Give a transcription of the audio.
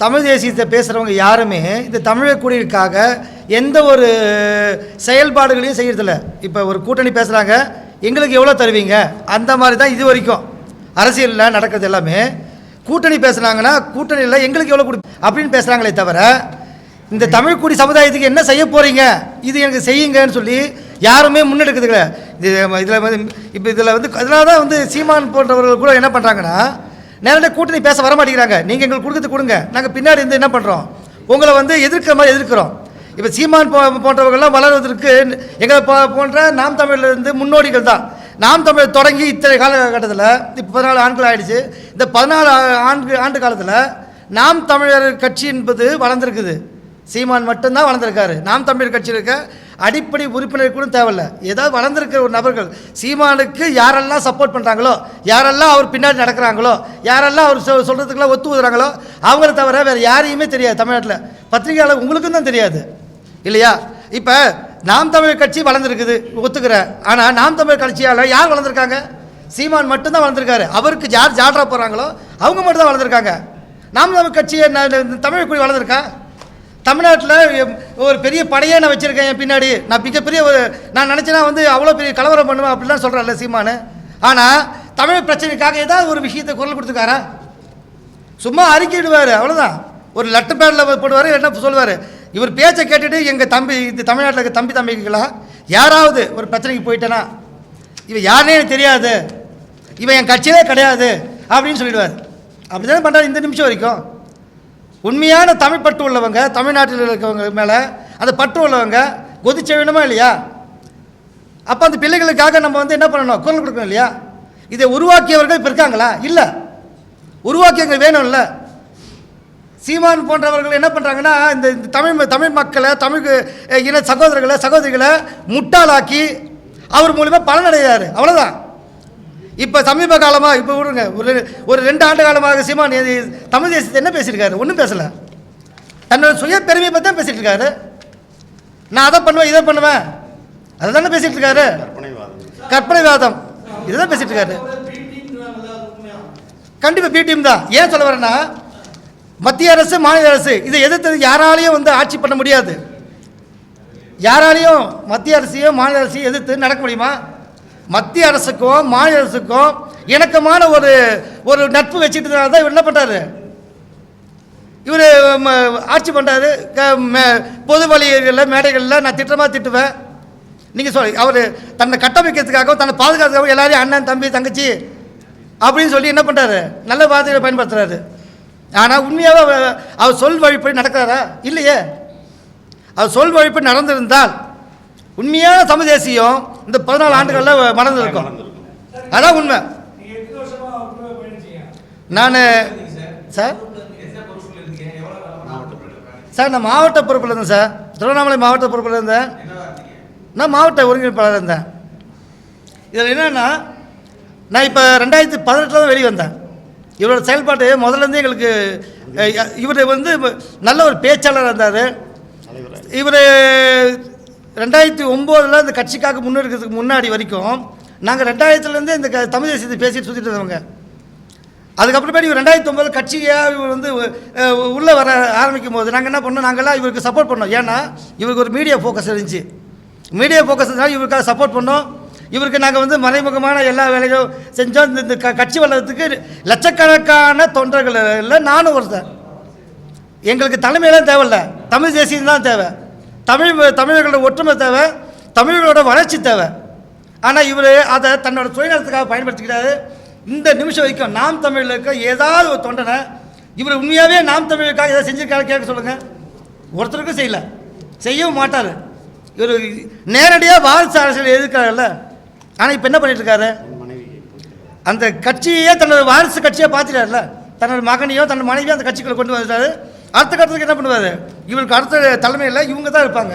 தமிழ் தேசியத்தை பேசுகிறவங்க யாருமே இந்த தமிழர் குடியிருக்காக எந்த ஒரு செயல்பாடுகளையும் செய்கிறதில்ல. இப்போ ஒரு கூட்டணி பேசுகிறாங்க, எங்களுக்கு எவ்வளோ தருவீங்க, அந்த மாதிரி தான் இது வரைக்கும் அரசியலில் நடக்கிறது. எல்லாமே கூட்டணி பேசுனாங்கன்னா கூட்டணியில் எங்களுக்கு எவ்வளோ கொடு அப்படின்னு பேசுகிறாங்களே தவிர, இந்த தமிழ் குடி சமுதாயத்துக்கு என்ன செய்ய போகிறீங்க, இது எனக்கு செய்யுங்கன்னு சொல்லி யாருமே முன்னெடுக்குதுங்க. இதில் வந்து இப்போ இதில் வந்து அதனால தான் வந்து சீமான் போன்றவர்கள் கூட என்ன பண்ணுறாங்கன்னா, நேரடியாக கூட்டணி பேச வர மாட்டேங்கிறாங்க. நீங்கள் எங்களுக்கு கொடுக்குறது கொடுங்க, நாங்கள் பின்னாடி இருந்து என்ன பண்ணுறோம், உங்களை வந்து எதிர்க்கிற மாதிரி எதிர்க்கிறோம். இப்போ சீமான் போன்றவர்கள்லாம் வளர்வதற்கு எங்களை போன்ற நாம் தமிழிலிருந்து முன்னோடிகள் தான். நாம் தமிழ் தொடங்கி இத்தனை காலகட்டத்தில் இப்போ 14 ஆண்டுகள் ஆகிடுச்சு. இந்த 14 ஆண்டு காலத்தில் நாம் தமிழர் கட்சி என்பது வளர்ந்துருக்குது. சீமான் மட்டும்தான் வளர்ந்துருக்காரு. நாம் தமிழர் கட்சியில் இருக்க அடிப்படை உறுப்பினர் கூட தேவையில்லை. ஏதாவது வளர்ந்துருக்கிற ஒரு நபர்கள் சீமானுக்கு யாரெல்லாம் சப்போர்ட் பண்ணுறாங்களோ, யாரெல்லாம் அவர் பின்னாடி நடக்கிறாங்களோ, யாரெல்லாம் அவர் சொல்கிறதுக்கெல்லாம் ஒத்து ஊதுறாங்களோ அவங்கள தவிர வேறு யாரையுமே தெரியாது. தமிழ்நாட்டில் பத்திரிகையாளர் உங்களுக்கும் தான் தெரியாது இல்லையா? இப்போ நாம் தமிழர் கட்சி வளர்ந்துருக்குது ஒத்துக்கிறேன். ஆனால் நாம் தமிழர் கட்சியால் யார் வளர்ந்துருக்காங்க? சீமான் மட்டும்தான் வளர்ந்துருக்காரு. அவருக்கு யார் ஜால்ரா போகிறாங்களோ அவங்க மட்டும் தான் வளர்ந்துருக்காங்க. நாம் தமிழர் கட்சியை தமிழ் குடி வளர்ந்துருக்கா? தமிழ்நாட்டில் ஒரு பெரிய படையே நான் வச்சுருக்கேன் என் பின்னாடி, நான் மிகப்பெரிய ஒரு நான் நினச்சேன்னா வந்து அவ்வளோ பெரிய கலவரம் பண்ணுவேன் அப்படிலாம் சொல்கிறேன்ல சீமானு. ஆனால் தமிழ் பிரச்சனைக்காக ஏதாவது ஒரு விஷயத்தை குரல் கொடுத்துருக்காரா? சும்மா அறிக்கையிடுவார், அவ்வளோதான். ஒரு லெட்டர் பேடில் போடுவார், என்ன சொல்லுவார், இவர் பேச்சை கேட்டுட்டு எங்கள் தம்பி இந்த தமிழ்நாட்டில் இருக்க தம்பிக்கெல்லாம் யாராவது ஒரு பிரச்சனைக்கு போயிட்டேன்னா இவன் யாருனே எனக்கு தெரியாது, இவன் என் கட்சியிலே கிடையாது அப்படின்னு சொல்லிடுவார். அப்படி தானே பண்ணுறாரு இந்த நிமிஷம் வரைக்கும். உண்மையான தமிழ் பற்று உள்ளவங்க, தமிழ்நாட்டில் இருக்கிறவங்க மேலே அந்த பற்று உள்ளவங்க கொதிச்ச வேணுமா இல்லையா? அப்போ அந்த பிள்ளைகளுக்காக நம்ம வந்து என்ன பண்ணணும், குரல் கொடுக்கணும் இல்லையா? இதை உருவாக்கியவர்கள் இப்போ இருக்காங்களா? இல்லை. உருவாக்கியவங்க வேணும் இல்லை? சீமான் போன்றவர்கள் என்ன பண்ணுறாங்கன்னா, இந்த தமிழ் மக்களை, தமிழ் இன சகோதரிகளை முட்டாளாக்கி அவர் மூலிமா பலனடைகிறாரு, அவ்வளோதான். இப்போ சமீப காலமாக இப்போ விடுங்க, ஒரு 2 ஆண்டு காலமாக சீமான் தமிழ் தேசியத்தை என்ன பேசியிருக்காரு? ஒன்றும் பேசலை. தன்னோட சுய பெருமையை பற்றி தான் பேசிகிட்டு இருக்காரு. நான் அதை பண்ணுவேன் இதை பண்ணுவேன் அதை தானே பேசிகிட்டு இருக்காரு. கற்பனைவாதம் இதுதான் பேசிகிட்டு இருக்காரு. கண்டிப்பாக பி டீம் தான். ஏன் சொல்ல வரேன்னா, மத்திய அரசு மாநில அரசு இதை எதிர்த்து யாராலையும் வந்து ஆட்சி பண்ண முடியாது. யாராலையும் மத்திய அரசையும் மாநில அரசையும் எதிர்த்து நடக்க முடியுமா? மத்திய அரசுக்கும் மாநில அரசுக்கும் இணக்கமான ஒரு நட்பு வச்சுக்கிட்டதுனால தான் இவர் என்ன பண்ணுறாரு, இவர் ஆட்சி பண்ணுறாரு. பொது வழிகளில் மேடைகளில் நான் திட்டுவேன். நீங்கள் அவர் தன்னை கட்டமைக்கிறதுக்காகவும் தன்னை பாதுகாக்கிறதுக்காகவும் எல்லாரையும் அண்ணன் தம்பி தங்கச்சி அப்படின்னு சொல்லி என்ன பண்ணுறாரு, நல்ல வார்த்தைகளை பயன்படுத்துகிறாரு. ஆனால் உண்மையாகவே அவர் சொல் வழிப்படி நடக்கிறாரா? இல்லையே. அவர் சொல் வழிப்படி நடந்திருந்தால் உண்மையான தமிழ் தேசியம் இந்த 14 ஆண்டுகளில் மறந்துருக்கும். அதான் உண்மை. நான் சார் நான் மாவட்ட பொறுப்பில் இருந்தேன் சார். திருவண்ணாமலை மாவட்ட பொறுப்பில் இருந்தேன். நான் மாவட்ட ஒருங்கிணைப்பாளர் இருந்தேன். இதில் என்னென்னா, நான் இப்போ 2018 தான் வெளியே வந்தேன். இவரோட செயல்பாடு முதல்லேருந்தே எங்களுக்கு இவர் வந்து நல்ல ஒரு பேச்சாளர் இருந்தார். இவர் 2009 இந்த கட்சிக்காக முன்னெடுக்கிறதுக்கு முன்னாடி வரைக்கும் நாங்கள் 2000 இந்த தமிழ் தேசியத்தை பேசிட்டு சுற்றிட்டு இருந்தவங்க. அதுக்கப்புறமேட்டு இவர் 2009 கட்சியாக இவர் வந்து உள்ளே வர ஆரம்பிக்கும் போது நாங்கள் என்ன பண்ணோம், நாங்கள்லாம் இவருக்கு சப்போர்ட் பண்ணோம். ஏன்னா இவருக்கு ஒரு மீடியா ஃபோக்கஸ் இருந்துச்சு. மீடியா ஃபோக்கஸ் இருந்தாலும் இவருக்காக சப்போர்ட் பண்ணோம். இவருக்கு நாங்கள் வந்து மறைமுகமான எல்லா வேலைகளும் செஞ்சோம். இந்த கட்சி வளர்கிறதுக்கு லட்சக்கணக்கான தொண்டர்கள் இல்லை, நானும் ஒருத்தன். எங்களுக்கு தலைமையெல்லாம் தேவையில்லை, தமிழ் தேசியம் தான் தேவை. தமிழர்களோட ஒற்றுமை தேவை, தமிழர்களோட வளர்ச்சி தேவை. ஆனால் இவர் அதை தன்னோட சுயநலத்துக்காக பயன்படுத்திக்கிறாரு. இந்த நிமிஷம் வரைக்கும் நாம் தமிழில் இருக்க ஏதாவது ஒரு தொண்டனை இவர் உண்மையாகவே நாம் தமிழுக்காக எதாவது செஞ்சுருக்காரு கேட்க சொல்லுங்கள். ஒருத்தருக்கும் செய்யலை, செய்யவும் மாட்டார். இவர் நேரடியாக வாரிசு அரசியல் எதிர்க்கிறார்ல. ஆனால் இப்போ என்ன பண்ணிட்டுருக்காரு, அந்த கட்சியே தன்னோட வாரிசு கட்சியாக பார்த்துட்டார்ல. தன்னோட மகனையோ தன்னோட மனைவியோ அந்த கட்சிக்குள்ளே கொண்டு வந்துட்டார். அடுத்த கட்டத்துக்கு என்ன பண்ணுவார், இவருக்கு அடுத்த தலைமையில் இவங்க தான் இருப்பாங்க.